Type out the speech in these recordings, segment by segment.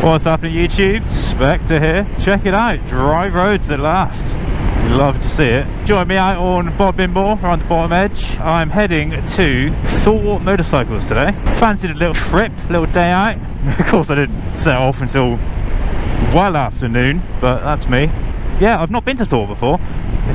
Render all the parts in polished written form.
What's happening, YouTube? Spectre here. Check it out, dry roads at last. You love to see it. Join me out on Bodmin Moor, around the bottom edge. I'm heading to THOR motorcycles today. Fancied a little trip, a little day out. Of course I didn't set off until well afternoon, but that's me. Yeah, I've not been to THOR before.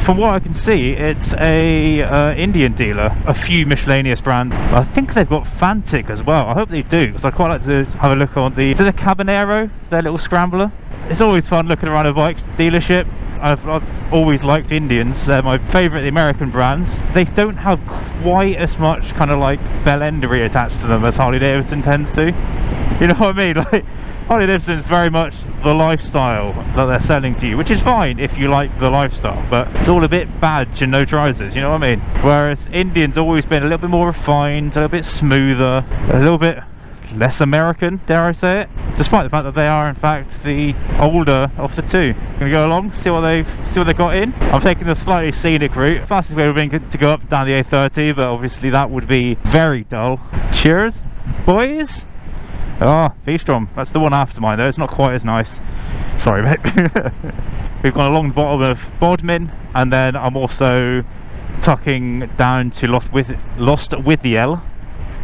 From what I can see, it's a Indian dealer, a few miscellaneous brands. I think they've got Fantic as well. I hope they do, because I'd quite like to have a look on the... Is it the Cabanero, their little scrambler? It's always fun looking around a bike dealership. I've always liked Indians. They're my favourite American brands. They don't have quite as much kind of like bell-endery attached to them as Harley Davidson tends to. You know what I mean? Like, Harley Davidson is very much the lifestyle that they're selling to you, which is fine if you like the lifestyle, but it's all a bit badge and no trousers, you know what I mean? Whereas Indian's always been a little bit more refined, a little bit smoother, a little bit less American, dare I say it, despite the fact that they are in fact the older of the two. Gonna go along, see what they've got in. I'm taking the slightly scenic route. Fastest way would have been to go up down the A30, but obviously that would be very dull. Cheers, boys. Ah, V-Strom. That's the one after mine though. It's not quite as nice. Sorry, mate. We've gone along the bottom of Bodmin, and then I'm also tucking down to Lostwithiel.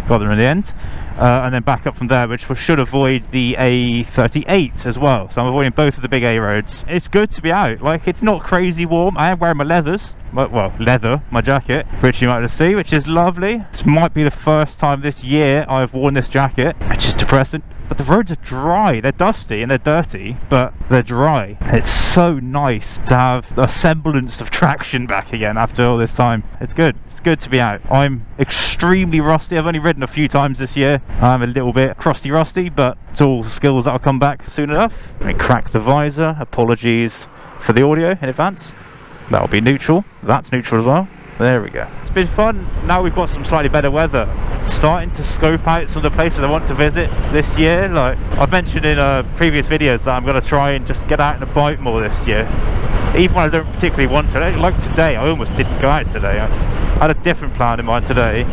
Got there in the end. And then back up from there, which should avoid the A38 as well. So I'm avoiding both of the big A roads. It's good to be out. Like, it's not crazy warm. I am wearing my leathers. Well, leather, my jacket, which you might have to see, which is lovely. This might be the first time this year I've worn this jacket, which is depressing. But the roads are dry. They're dusty and they're dirty, but they're dry. It's so nice to have a semblance of traction back again after all this time. It's good. It's good to be out. I'm extremely rusty. I've only ridden a few times this year. I'm a little bit rusty, but it's all skills that'll come back soon enough. Let me crack the visor. Apologies for the audio in advance. That'll be neutral. That's neutral as well. There we go. It's been fun. Now we've got some slightly better weather. Starting to scope out some of the places I want to visit this year. Like I've mentioned in previous videos that I'm going to try and just get out and a bike more this year. Even when I don't particularly want to. Like today, I almost didn't go out today. I had a different plan in mind today.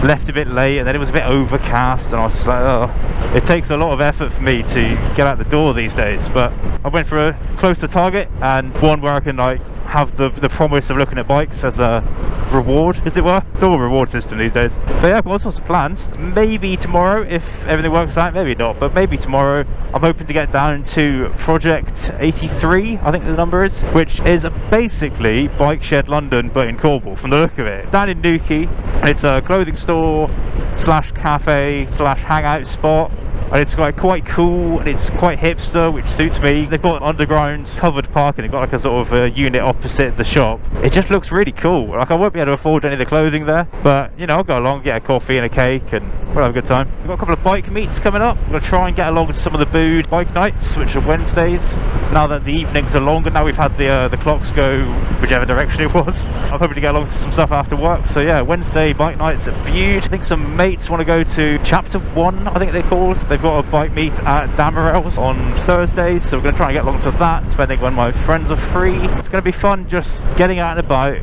Left a bit late and then it was a bit overcast and I was just like, oh. It takes a lot of effort for me to get out the door these days, but I went for a closer target and one where I can like have the promise of looking at bikes as a reward, as it were. It's all a reward system these days. But yeah, I've got all sorts of plans. Maybe tomorrow, if everything works out, maybe not, but maybe tomorrow I'm hoping to get down to Project 83, I think the number is, which is basically Bike Shed London, but in Cornwall, from the look of it. Down in Newquay, it's a clothing store slash cafe slash hangout spot. And it's like quite cool and it's quite hipster, which suits me. They've got underground covered parking. They've got like a sort of unit opposite the shop. It just looks really cool. Like I won't be able to afford any of the clothing there, but you know, I'll go along, get a coffee and a cake and we'll have a good time. We've got a couple of bike meets coming up. We're going to try and get along to some of the booed bike nights, which are Wednesdays. Now that the evenings are longer, now we've had the clocks go whichever direction it was. I'm hoping to get along to some stuff after work. So yeah, Wednesday bike nights at Bude. I think some mates want to go to Chapter 1, I think they're called. They've got a bike meet at Damarel's on Thursdays, so we're going to try and get along to that depending when my friends are free. It's going to be fun just getting out and about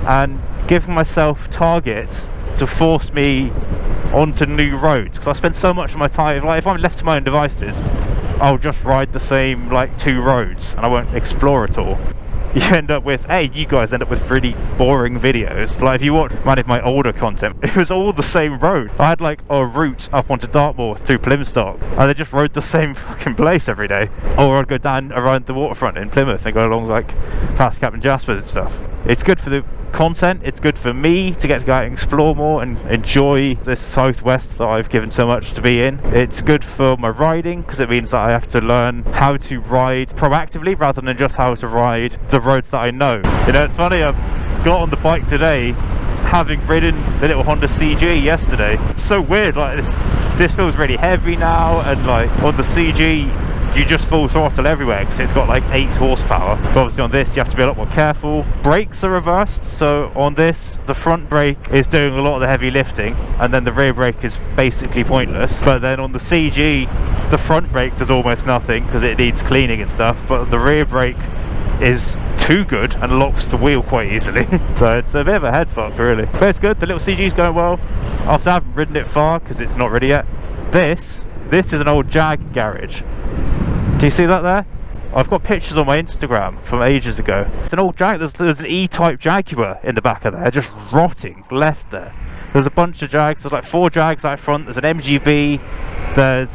and giving myself targets to force me onto new roads, because I spend so much of my time, like if I'm left to my own devices, I'll just ride the same like 2 roads and I won't explore at all. You end up with, you guys end up with really boring videos. Like if you watch any of my older content, it was all the same road. I had like a route up onto Dartmoor through Plymstock and they just rode the same fucking place every day. Or I'd go down around the waterfront in Plymouth and go along like past Captain Jasper's and stuff. It's good for the content, it's good for me to get to go out and explore more and enjoy this southwest that I've given so much to be in. It's good for my riding because it means that I have to learn how to ride proactively rather than just how to ride the roads that I know. You know, it's funny, I got on the bike today having ridden the little Honda CG yesterday. It's so weird, like this feels really heavy now, and like on the CG you just full throttle everywhere because it's got like 8 horsepower. But obviously on this you have to be a lot more careful. Brakes are reversed, so on this the front brake is doing a lot of the heavy lifting and then the rear brake is basically pointless. But then on the CG the front brake does almost nothing because it needs cleaning and stuff, but the rear brake is too good and locks the wheel quite easily. So it's a bit of a head fuck really, but it's good. The little CG is going well. Obviously I haven't ridden it far because it's not ready yet. This is an old Jag Garage. Do you see that there? I've got pictures on my Instagram from ages ago. It's an old Jag. There's an E-type Jaguar in the back of there, just rotting, left there. There's a bunch of Jags. There's like 4 Jags out front. There's an MGB. There's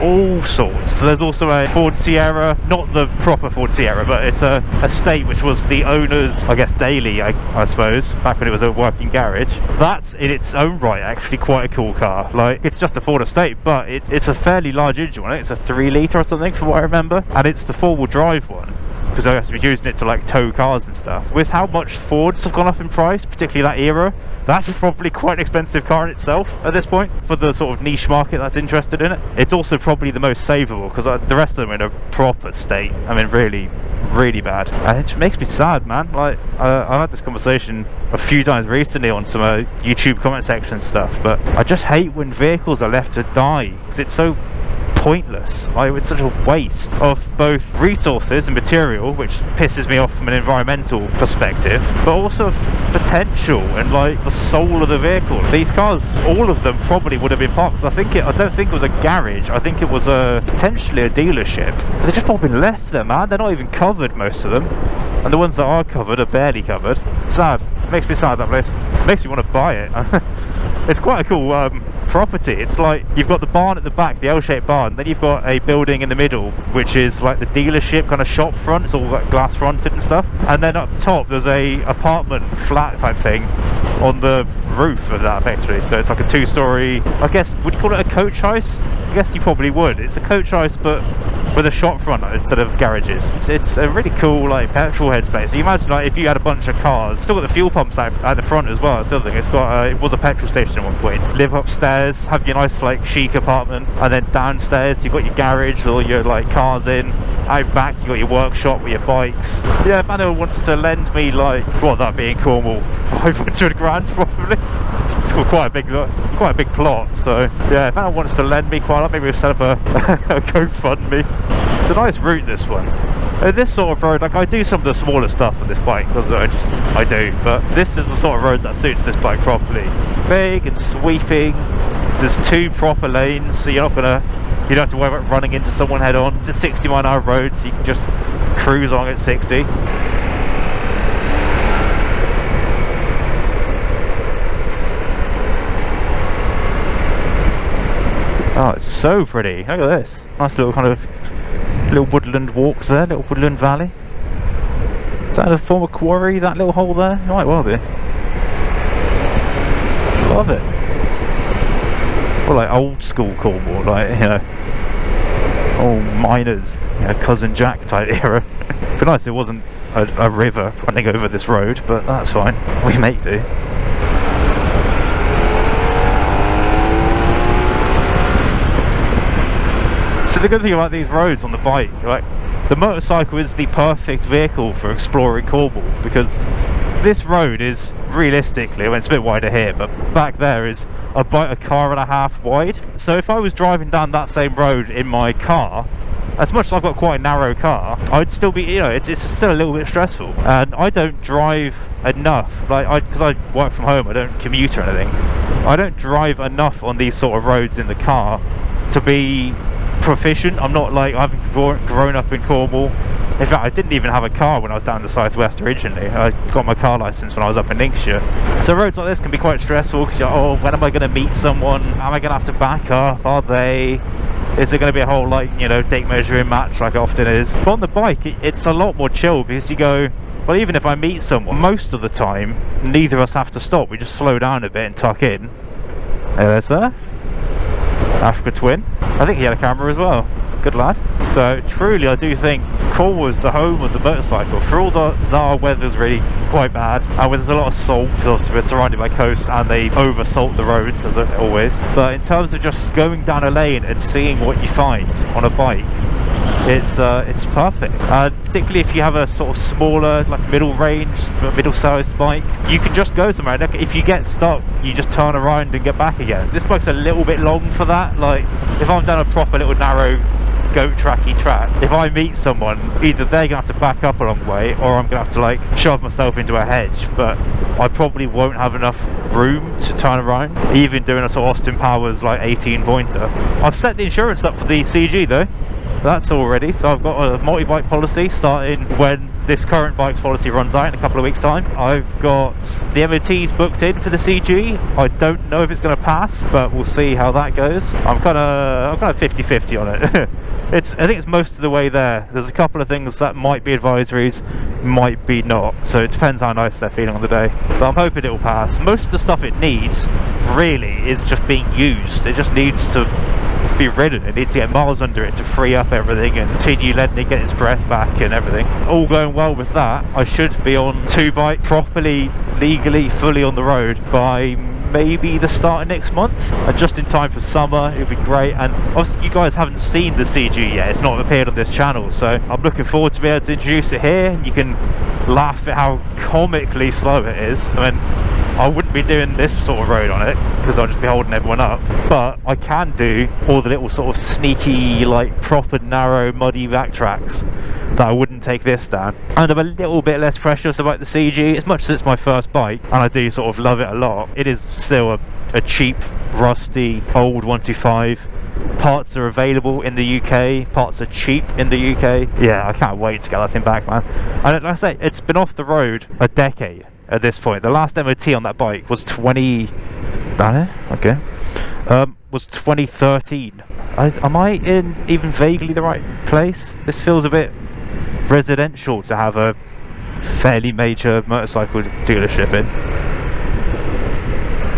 all sorts. So there's also a Ford Sierra, not the proper Ford Sierra, but it's a estate which was the owner's, I guess, daily, I suppose, back when it was a working garage. That's in its own right actually quite a cool car. Like, it's just a Ford estate, but it's a fairly large engine one. It's a 3 litre or something from what I remember, and it's the 4-wheel drive one, because I have to be using it to like tow cars and stuff. With how much Fords have gone up in price, particularly that era, that's probably quite an expensive car in itself at this point for the sort of niche market that's interested in it. It's also probably the most savable, because the rest of them are in a proper state. I mean, really, really bad. And it just makes me sad, man. Like, I've had this conversation a few times recently on some YouTube comment section stuff, but I just hate when vehicles are left to die, because it's so pointless. Like, it's such a waste of both resources and material, which pisses me off from an environmental perspective, but also of potential and like the soul of the vehicle. These cars, all of them probably would have been parked, because I don't think it was a garage. I think it was potentially a dealership. But they've just all been left there, man. They're not even covered, most of them, and the ones that are covered are barely covered. Sad. Makes me sad, that place. Makes me want to buy it. It's quite a cool property. It's like you've got the barn at the back, the L-shaped barn, then you've got a building in the middle which is like the dealership kind of shop front. It's all like glass fronted and stuff, and then up top there's a apartment flat type thing on the roof of that effectively. So it's like a 2-story, I guess, would you call it a coach house? I guess you probably would. It's a coach house but with a shop front instead of garages. It's a really cool like petrol heads place. So you imagine like if you had a bunch of cars, still got the fuel pumps out at the front as well. That's the other thing. It's got it was a petrol station at one point. Live upstairs, have your nice like chic apartment, and then downstairs you've got your garage with all your like cars in. Out back you got your workshop with your bikes. Yeah, Magna wants to lend me like, well, that being Cornwall, 500 grand probably. It's got quite a big plot. So yeah, Magna wants to lend me quite a lot. Maybe we'll set up a GoFundMe. It's a nice route, this one. This sort of road, like, I do some of the smaller stuff on this bike because I do, but this is the sort of road that suits this bike properly. Big and sweeping. There's 2 proper lanes, so you don't have to worry about running into someone head on. It's a 60-mile-an-hour road, so you can just cruise on at 60. Oh, it's so pretty. Look at this. Nice little kind of little woodland walk there, little woodland valley. Is that a former quarry, that little hole there? It might well be. Love it. Well, like old school Cornwall, like, you know, all miners, you know, Cousin Jack type era. It'd be nice if it wasn't a river running over this road, but that's fine. We make do. So the good thing about these roads on the bike, like, the motorcycle is the perfect vehicle for exploring Cornwall, because this road is realistically, I mean, it's a bit wider here, but back there is about a car and a half wide. So if I was driving down that same road in my car, as much as I've got quite a narrow car, I'd still be, you know, it's still a little bit stressful. And I don't drive enough, like, because I work from home, I don't commute or anything. I don't drive enough on these sort of roads in the car to be proficient. I'm not like, I haven't grown up in Cornwall. In fact, I didn't even have a car when I was down in the southwest originally. I got my car licence when I was up in Lincolnshire. So roads like this can be quite stressful, because you're, oh, when am I going to meet someone? Am I going to have to back up? Are they? Is there going to be a whole, like, you know, date measuring match like it often is? But on the bike, it's a lot more chill, because you go, well, even if I meet someone, most of the time, neither of us have to stop. We just slow down a bit and tuck in. Hello, sir. Africa Twin. I think he had a camera as well. Good lad. So truly, I do think Cornwall is the home of the motorcycle. For all that our weather's really quite bad, and there's a lot of salt, because obviously we're surrounded by coast and they over salt the roads as always. But in terms of just going down a lane and seeing what you find on a bike, it's perfect. Particularly if you have a sort of smaller, like middle-sized bike, you can just go somewhere. Like, if you get stuck, you just turn around and get back again. This bike's a little bit long for that. Like, if I'm down a proper little narrow goat tracky track, if I meet someone, either they're gonna have to back up a long way, or I'm gonna have to like shove myself into a hedge. But I probably won't have enough room to turn around, even doing a sort of Austin Powers like 18 pointer. I've set the insurance up for the CG though. that's all ready. So I've got a multi-bike policy starting when this current bike's policy runs out in a couple of weeks time. I've got the MOTs booked in for the CG. I don't know if it's going to pass, but we'll see how that goes. I'm kind of 50-50 on it. I think it's most of the way there. There's a couple of things that might be advisories, might be not, so it depends how nice they're feeling on the day, but I'm hoping it will pass. Most of the stuff it needs really is just being used. It just needs to be ridden. It needs to get miles under it to free up everything and continue letting it get its breath back and everything. All going well with that, I should be on 2-bike properly, legally, fully on the road by maybe the start of next month, and just in time for summer. It'll be great. And obviously you guys haven't seen the CG yet, it's not appeared on this channel, so I'm looking forward to be able to introduce it here, and you can laugh at how comically slow it is. I mean, I wouldn't be doing this sort of road on it because I'll just be holding everyone up, but I can do all the little sort of sneaky, like proper narrow muddy back tracks that I wouldn't take this down. And I'm a little bit less precious about the CG, as much as it's my first bike and I do sort of love it a lot. It is still a cheap, rusty, old 125. Parts are available in the UK, parts are cheap in the UK. Yeah, I can't wait to get that thing back, man. And like I say, it's been off the road a decade at this point. The last MOT on that bike was was 2013. Am I in even vaguely the right place? This feels a bit residential to have a fairly major motorcycle dealership in.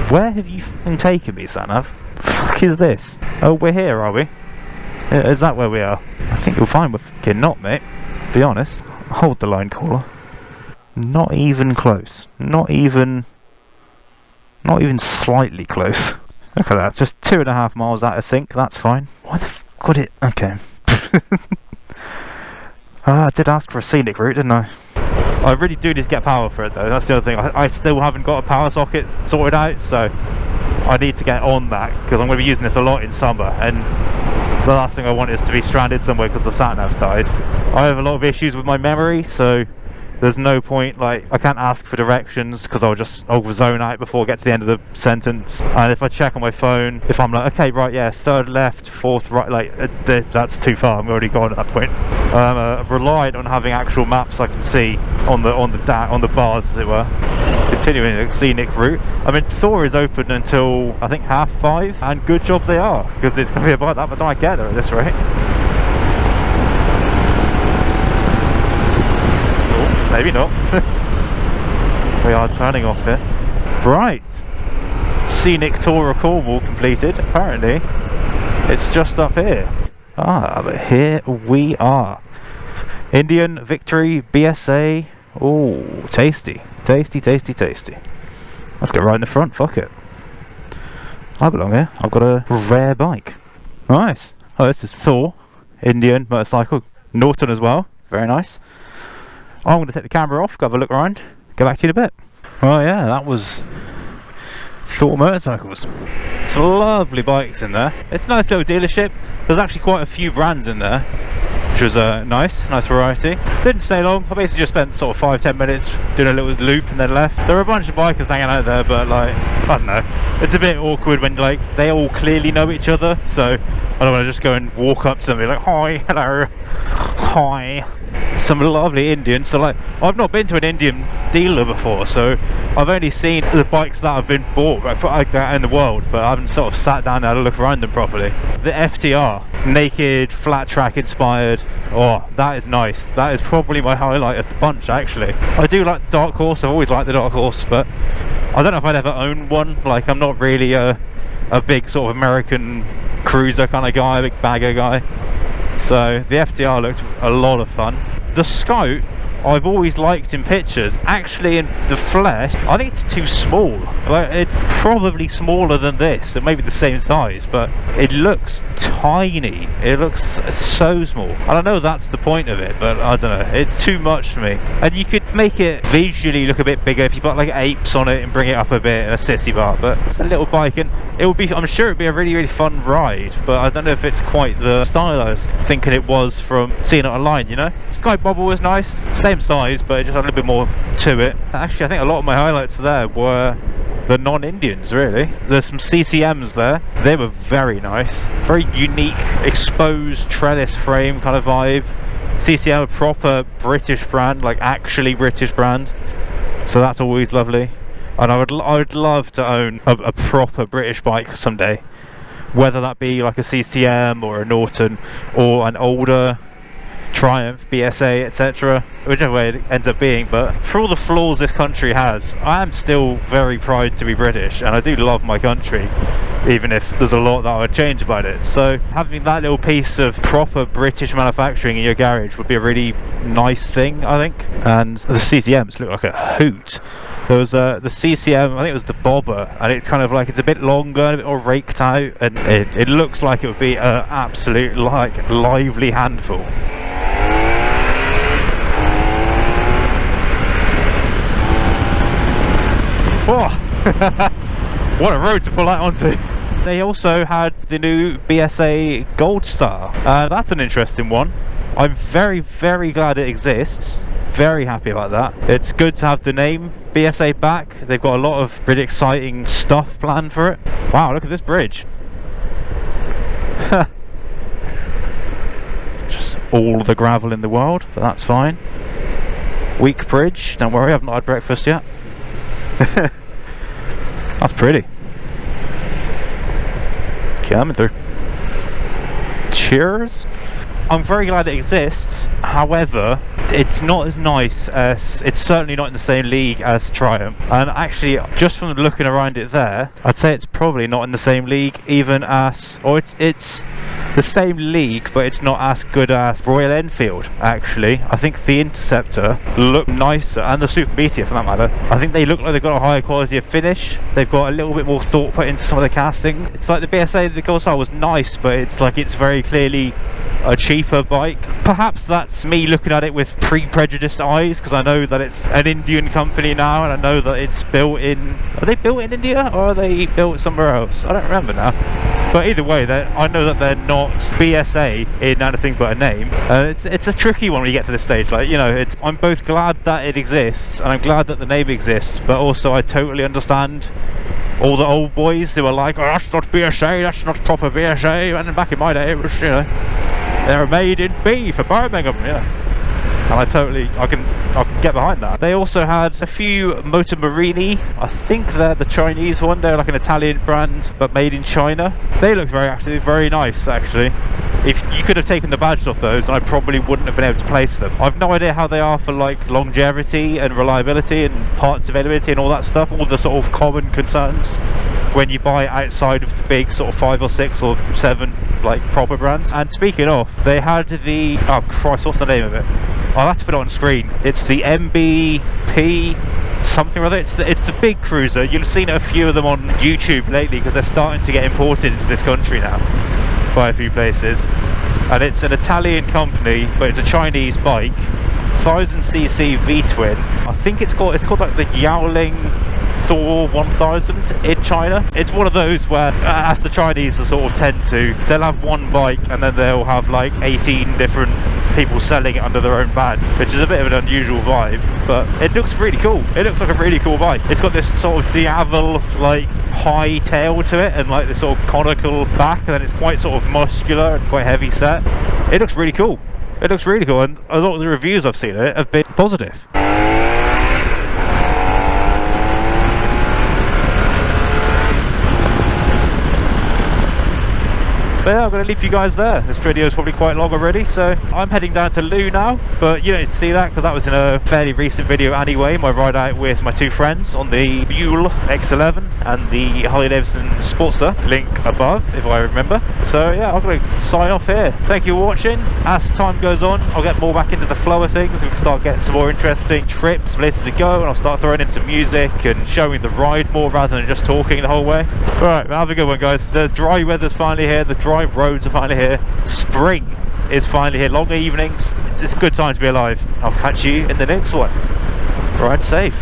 Where have you taken me, Sanav? The fuck is this? Oh, we're here, are we? Is that where we are? I think you'll find we're fucking not, mate. Be honest. Hold the line, caller. Not even close. Not even slightly close. Look at that. Just 2.5 miles out of sync. That's fine. Why the f would it? Okay. I did ask for a scenic route, didn't I? I really do need to get power for it though. That's the other thing. I still haven't got a power socket sorted out, so I need to get on that because I'm going to be using this a lot in summer, and the last thing I want is to be stranded somewhere because the sat-nav's died. I have a lot of issues with my memory, so there's no point, like, I can't ask for directions because I'll zone out before I get to the end of the sentence. And if I check on my phone, if I'm like, okay, right, yeah, 3rd left, 4th right, like, that's too far, I'm already gone at that point. I'm reliant on having actual maps I can see on the bars, as it were. Continuing the scenic route. I mean, THOR is open until, I think, 5:30, and good job they are, because it's going to be about that by the time I get there at this rate. Maybe not. We are turning off here. Right. Scenic tour of Cornwall completed. Apparently, it's just up here. Ah, but here we are. Indian Victory BSA. Oh, tasty. Tasty, tasty, tasty. Let's go right in the front. Fuck it. I belong here. I've got a rare bike. Nice. Oh, this is THOR. Indian motorcycle. Norton as well. Very nice. I'm going to take the camera off, go have a look around, get back to you in a bit. Well, yeah, that was THOR motorcycles. Some lovely bikes in there. It's a nice little dealership. There's actually quite a few brands in there, which was nice variety. Didn't stay long. I basically just spent sort of 5-10 minutes doing a little loop and then left. There were a bunch of bikers hanging out there, but like, I don't know, it's a bit awkward when like they all clearly know each other, so I don't want to just go and walk up to them and be like, hi, hello, hi. Some lovely Indians. So like, I've not been to an Indian dealer before, so I've only seen the bikes that have been bought like that in the world, but I haven't sort of sat down there to look around them properly. The FTR, naked, flat track inspired. Oh, that is nice. That is probably my highlight of the bunch, actually. I do like the Dark Horse. I've always liked the Dark Horse, but I don't know if I'd ever own one. Like, I'm not really a big sort of American cruiser kind of guy, a big bagger guy. So the FTR looked a lot of fun. The Scout, I've always liked in pictures. Actually, in the flesh, I think it's too small. Like, it's probably smaller than this, and maybe the same size, but it looks tiny. It looks so small. I don't know that's the point of it, but I don't know. It's too much for me. And you could make it visually look a bit bigger if you put like apes on it and bring it up a bit in a sissy bar. But it's a little bike, and it would be, I'm sure it'd be a really, really fun ride, but I don't know if it's quite the style I was thinking it was from seeing it online, you know? Sky Bubble was nice. Same size, but it just had a little bit more to it. Actually, I think a lot of my highlights there were the non-Indians, really. There's some CCMs there. They were very nice. Very unique, exposed trellis frame kind of vibe. CCM, a proper British brand, like actually British brand. So that's always lovely. And I would love to own a proper British bike someday. Whether that be like a CCM or a Norton or an older Triumph, BSA, etc. Whichever way it ends up being. But for all the flaws this country has, I am still very proud to be British, and I do love my country, even if there's a lot that I would change about it. So having that little piece of proper British manufacturing in your garage would be a really nice thing, I think. And the CCMs look like a hoot. There was the CCM, I think it was the Bobber, and it's kind of like, it's a bit longer, a bit more raked out, and it looks like it would be an absolute like lively handful. Oh, what a road to pull that onto. They also had the new BSA Gold Star. That's an interesting one. I'm very, very glad it exists. Very happy about that. It's good to have the name BSA back. They've got a lot of really exciting stuff planned for it. Wow, look at this bridge. Just all the gravel in the world, but that's fine. Weak bridge, don't worry, I've not had breakfast yet. That's pretty. Coming through. Cheers. I'm very glad it exists. However, it's not as nice as, it's certainly not in the same league as Triumph. And actually, just from looking around it there, I'd say it's probably not in the same league even as, or it's the same league, but it's not as good as Royal Enfield, actually. I think the Interceptor look nicer, and the Super Meteor for that matter. I think they look like they've got a higher quality of finish. They've got a little bit more thought put into some of the casting. It's like the BSA, the Gold Star was nice, but it's like it's very clearly a cheaper bike. Perhaps that's me looking at it with pre-prejudiced eyes, because I know that it's an Indian company now, and I know that it's built in, are they built in India or are they built somewhere else? I don't remember now. But either way, I know that they're not BSA in anything but a name. It's a tricky one when you get to this stage. Like, you know, I'm both glad that it exists and I'm glad that the name exists, but also I totally understand all the old boys who are like, oh, that's not BSA, that's not proper BSA. And back in my day, it was, you know, they were made in B for Birmingham, yeah. And I can get behind that. They also had a few Motomarini. I think they're the Chinese one. They're like an Italian brand, but made in China. They look very nice, actually. If you could have taken the badges off those, I probably wouldn't have been able to place them. I've no idea how they are for like longevity and reliability and parts availability and all that stuff, all the sort of common concerns when you buy outside of the big sort of 5 or 6 or 7 like proper brands. And speaking of, they had the, oh Christ, what's the name of it? I'll have to put it on screen. It's the MBP something or other. It's the big cruiser. You've seen a few of them on YouTube lately because they're starting to get imported into this country now by a few places. And it's an Italian company, but it's a Chinese bike, 1000cc V-twin. I think it's called like the Yaoling THOR 1000 in China. It's one of those where, as the Chinese sort of tend to, they'll have one bike and then they'll have like 18 different people selling it under their own brand, which is a bit of an unusual vibe, but it looks really cool. It looks like a really cool bike. It's got this sort of Diavel like high tail to it and like this sort of conical back, and then it's quite sort of muscular and quite heavy set. It looks really cool. It looks really cool, and a lot of the reviews I've seen of it have been positive. But yeah, I'm going to leave you guys there. This video is probably quite long already, so I'm heading down to Loo now, but you don't need to see that because that was in a fairly recent video anyway, my ride out with my 2 friends on the Buell X11 and the Harley-Davidson Sportster, link above if I remember. So yeah, I'm going to sign off here. Thank you for watching. As time goes on, I'll get more back into the flow of things. We can start getting some more interesting trips, places to go, and I'll start throwing in some music and showing the ride more rather than just talking the whole way. Alright, well, have a good one guys. The dry weather's finally here, the dry roads are finally here, spring is finally here, longer evenings. It's a good time to be alive. I'll catch you in the next one. Ride safe.